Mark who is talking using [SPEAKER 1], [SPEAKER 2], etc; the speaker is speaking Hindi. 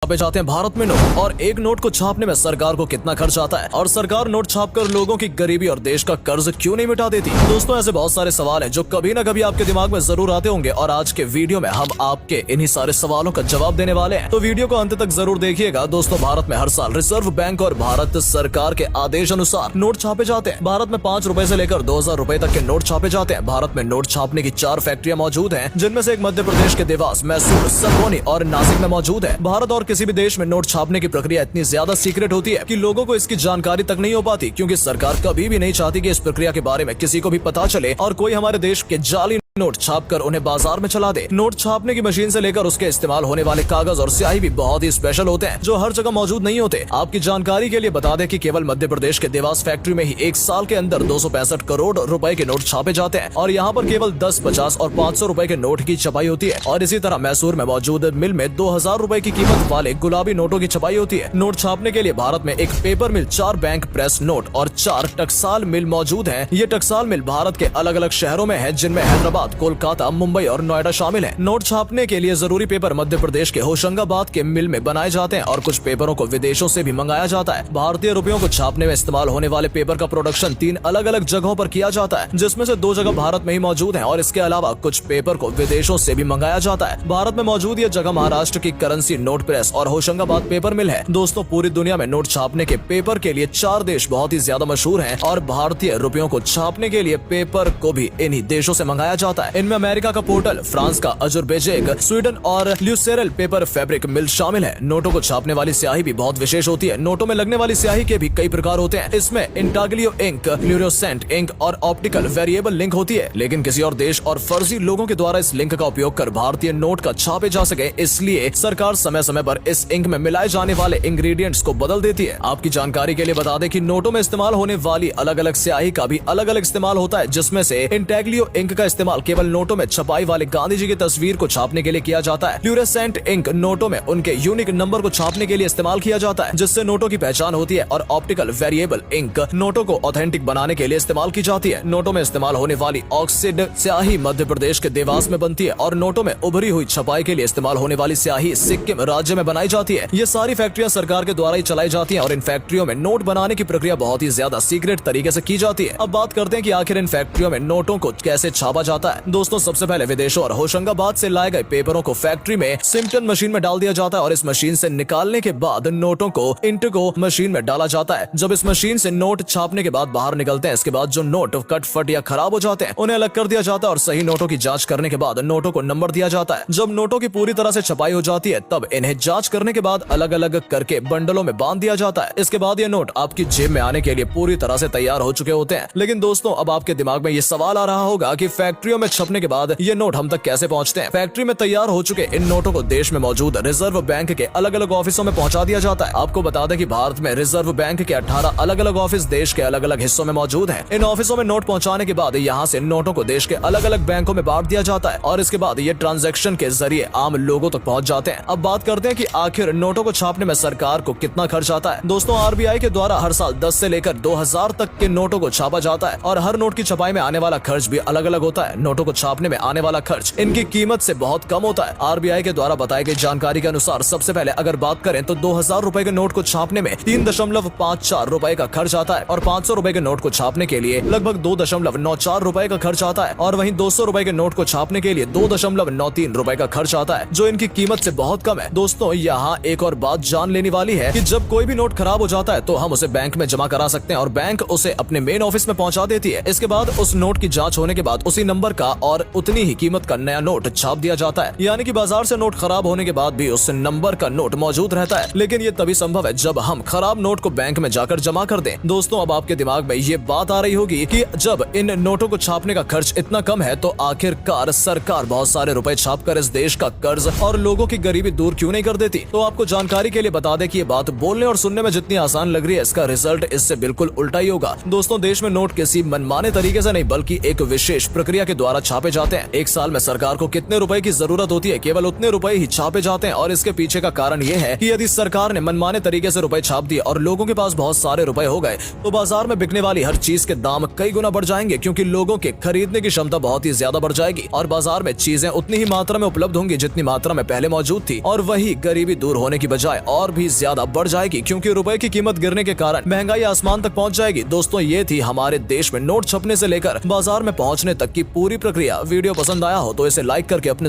[SPEAKER 1] छापे जाते हैं भारत में नोट, और एक नोट को छापने में सरकार को कितना खर्च आता है, और सरकार नोट छापकर लोगों की गरीबी और देश का कर्ज क्यों नहीं मिटा देती। दोस्तों ऐसे बहुत सारे सवाल हैं जो कभी न कभी आपके दिमाग में जरूर आते होंगे, और आज के वीडियो में हम आपके इन्हीं सारे सवालों का जवाब देने वाले हैं। तो वीडियो को अंत तक जरूर देखिएगा। दोस्तों भारत में हर साल रिजर्व बैंक और भारत सरकार के आदेश अनुसार नोट छापे जाते हैं। भारत में 5 रुपए से लेकर 2000 रुपए तक के नोट छापे जाते हैं। भारत में नोट छापने की 4 फैक्ट्रियां मौजूद हैं, जिनमें से एक मध्य प्रदेश के देवास, मैसूर, सकोनी और नासिक में मौजूद है। भारत और किसी भी देश में नोट छापने की प्रक्रिया इतनी ज्यादा सीक्रेट होती है कि लोगों को इसकी जानकारी तक नहीं हो पाती, क्योंकि सरकार कभी भी नहीं चाहती कि इस प्रक्रिया के बारे में किसी को भी पता चले और कोई हमारे देश के जाली नोट छापकर उन्हें बाजार में चला दे। नोट छापने की मशीन से लेकर उसके इस्तेमाल होने वाले कागज और स्याही भी बहुत ही स्पेशल होते हैं, जो हर जगह मौजूद नहीं होते। आपकी जानकारी के लिए बता दें कि केवल मध्य प्रदेश के देवास फैक्ट्री में ही एक साल के अंदर 265 करोड़ रुपए के नोट छापे जाते हैं, और यहाँ पर केवल 10, 50 और 500 रुपए के नोट की छपाई होती है। और इसी तरह मैसूर में मौजूद मिल में 2000 रुपए की कीमत वाले गुलाबी नोटों की छपाई होती है। नोट छापने के लिए भारत में एक पेपर मिल, 4 बैंक प्रेस नोट और 4 टकसाल मिल मौजूद है। ये टकसाल मिल भारत के अलग अलग शहरों में है, जिनमें हैदराबाद, कोलकाता, मुंबई और नोएडा शामिल है। नोट छापने के लिए जरूरी पेपर मध्य प्रदेश के होशंगाबाद के मिल में बनाए जाते हैं, और कुछ पेपरों को विदेशों से भी मंगाया जाता है। भारतीय रुपयों को छापने में इस्तेमाल होने वाले पेपर का प्रोडक्शन 3 अलग अलग जगहों पर किया जाता है, जिसमें से 2 जगह भारत में ही मौजूद है, और इसके अलावा कुछ पेपर को विदेशों से भी मंगाया जाता है। भारत में मौजूद ये जगह महाराष्ट्र की करेंसी नोट प्रेस और होशंगाबाद पेपर मिल है। दोस्तों पूरी दुनिया में नोट छापने के पेपर के लिए 4 देश बहुत ही ज्यादा मशहूर हैं, और भारतीय रुपयों को छापने के लिए पेपर को भी इन्हीं देशों से मंगाया जाता है। इनमें अमेरिका का पोर्टल, फ्रांस का अजरबैजान, स्वीडन और ल्यूसेरल पेपर फैब्रिक मिल शामिल है। नोटों को छापने वाली स्याही भी बहुत विशेष होती है। नोटों में लगने वाली स्याही के भी कई प्रकार होते हैं। इसमें इंटाग्लियो इंक, फ्लोरोसेंट इंक और ऑप्टिकल वेरिएबल लिंक होती है, लेकिन किसी और देश और फर्जी लोगों के द्वारा इस लिंक का उपयोग कर भारतीय नोट का छापे जा सके, इसलिए सरकार समय समय पर इस इंक में मिलाए जाने वाले इंग्रेडिएंट्स को बदल देती है। आपकी जानकारी के लिए बता दें कि नोटों में इस्तेमाल होने वाली अलग अलग स्याही का भी अलग अलग इस्तेमाल होता है, जिसमें से इंटाग्लियो इंक का इस्तेमाल केवल नोटों में छपाई वाले गांधी जी की तस्वीर को छापने के लिए किया जाता है। फ्लोरोसेंट इंक नोटों में उनके यूनिक नंबर को छापने के लिए इस्तेमाल किया जाता है, जिससे नोटों की पहचान होती है। और ऑप्टिकल वेरिएबल इंक नोटों को ऑथेंटिक बनाने के लिए इस्तेमाल की जाती है। नोटों में इस्तेमाल होने वाली ऑक्सीड स्याही मध्य प्रदेश के देवास में बनती है, और नोटों में उभरी हुई छपाई के लिए इस्तेमाल होने वाली स्याही सिक्किम राज्य में बनाई जाती है। ये सारी फैक्ट्रियां सरकार के द्वारा ही चलाई जाती है, और इन फैक्ट्रियों में नोट बनाने की प्रक्रिया बहुत ही ज्यादा सीक्रेट तरीके से की जाती है। अब बात करते हैं कि आखिर इन फैक्ट्रियों में नोटों को कैसे छापा जाता है। दोस्तों सबसे पहले विदेशों और होशंगाबाद से लाए गए पेपरों को फैक्ट्री में सिम्पटन मशीन में डाल दिया जाता है, और इस मशीन से निकालने के बाद नोटों को इंटिगो मशीन में डाला जाता है। जब इस मशीन से नोट छापने के बाद बाहर निकलते हैं, इसके बाद जो नोट कट फट या खराब हो जाते हैं उन्हें अलग कर दिया जाता है, और सही नोटों की जांच करने के बाद नोटों को नंबर दिया जाता है। जब नोटों की पूरी तरह से छपाई हो जाती है, तब इन्हें जांच करने के बाद अलग अलग करके बंडलों में बांध दिया जाता है। इसके बाद ये नोट आपकी जेब में आने के लिए पूरी तरह से तैयार हो चुके होते हैं। लेकिन दोस्तों अब आपके दिमाग में ये सवाल आ रहा होगा कि फैक्ट्रियों में छपने के बाद ये नोट हम तक कैसे पहुँचते हैं। फैक्ट्री में तैयार हो चुके इन नोटों को देश में मौजूद रिजर्व बैंक के अलग अलग ऑफिसों में पहुंचा दिया जाता है। आपको बता दें कि भारत में रिजर्व बैंक के 18 अलग अलग ऑफिस देश के अलग अलग हिस्सों में मौजूद हैं। इन ऑफिसों में नोट पहुंचाने के बाद यहाँ से नोटों को देश के अलग अलग बैंकों में बांट दिया जाता है, और इसके बाद ये ट्रांजैक्शन के जरिए आम लोगों तक पहुंच जाते हैं। अब बात करते हैं कि आखिर नोटों को छापने में सरकार को कितना खर्च आता है। दोस्तों आरबीआई के द्वारा हर साल 10 से लेकर 2000 तक के नोटों को छापा जाता है, और हर नोट की छपाई में आने वाला खर्च भी अलग अलग होता है। नोटों को छापने में आने वाला खर्च इनकी कीमत से बहुत कम होता है। आरबीआई के द्वारा बताई गई जानकारी के अनुसार सबसे पहले अगर बात करें तो 2000 रुपए के नोट को छापने में 3.54 रुपए का खर्च आता है, और 500 रुपए के नोट को छापने के लिए लगभग 2.94 रुपए का खर्च आता है, और वहीं 200 रुपए के नोट को छापने के लिए 2.93 रुपए का खर्च आता है, जो इनकी कीमत से बहुत कम है। दोस्तों यहाँ एक और बात जान लेने वाली है कि जब कोई भी नोट खराब हो जाता है तो हम उसे बैंक में जमा करा सकते हैं, और बैंक उसे अपने मेन ऑफिस में पहुंचा देती है। इसके बाद उस नोट की जांच होने के बाद उसी नंबर का और उतनी ही कीमत का नया नोट छाप दिया जाता है, यानी कि बाजार से नोट खराब होने के बाद भी उस नंबर का नोट मौजूद रहता है। लेकिन ये तभी संभव है जब हम खराब नोट को बैंक में जाकर जमा कर दें। दोस्तों अब आपके दिमाग में ये बात आ रही होगी कि जब इन नोटों को छापने का खर्च इतना कम है, तो आखिरकार सरकार बहुत सारे रुपए छापकर इस देश का कर्ज और लोगों की गरीबी दूर क्यों नहीं कर देती। तो आपको जानकारी के लिए बता दें कि ये बात बोलने और सुनने में जितनी आसान लग रही है, इसका रिजल्ट इससे बिल्कुल बिल्कुल उल्टा ही होगा। दोस्तों, देश में नोट किसी मनमाने तरीके से नहीं बल्कि एक विशेष प्रक्रिया के द्वारा छापे जाते हैं। एक साल में सरकार को कितने रुपए की जरूरत होती है, केवल उतने रुपए ही छापे जाते हैं। और इसके पीछे का कारण ये है कि यदि सरकार ने मनमाने तरीके से रुपए छाप दिए और लोगों के पास बहुत सारे रुपए हो गए तो बाजार में बिकने वाली हर चीज के दाम कई गुना बढ़ जाएंगे, क्योंकि लोगों के खरीदने की क्षमता बहुत ही ज्यादा बढ़ जाएगी और बाजार में चीजें उतनी ही मात्रा में उपलब्ध होंगी जितनी मात्रा में पहले मौजूद थी। और वही गरीबी दूर होने की बजाय और भी ज्यादा बढ़ जाएगी, क्योंकि रुपए की कीमत गिरने के कारण महंगाई आसमान तक पहुंच जाएगी। दोस्तों, ये थी हमारे देश में नोट छपने से लेकर बाजार में पहुंचने तक की पूरी प्रक्रिया। वीडियो पसंद आया हो तो इसे लाइक करके अपने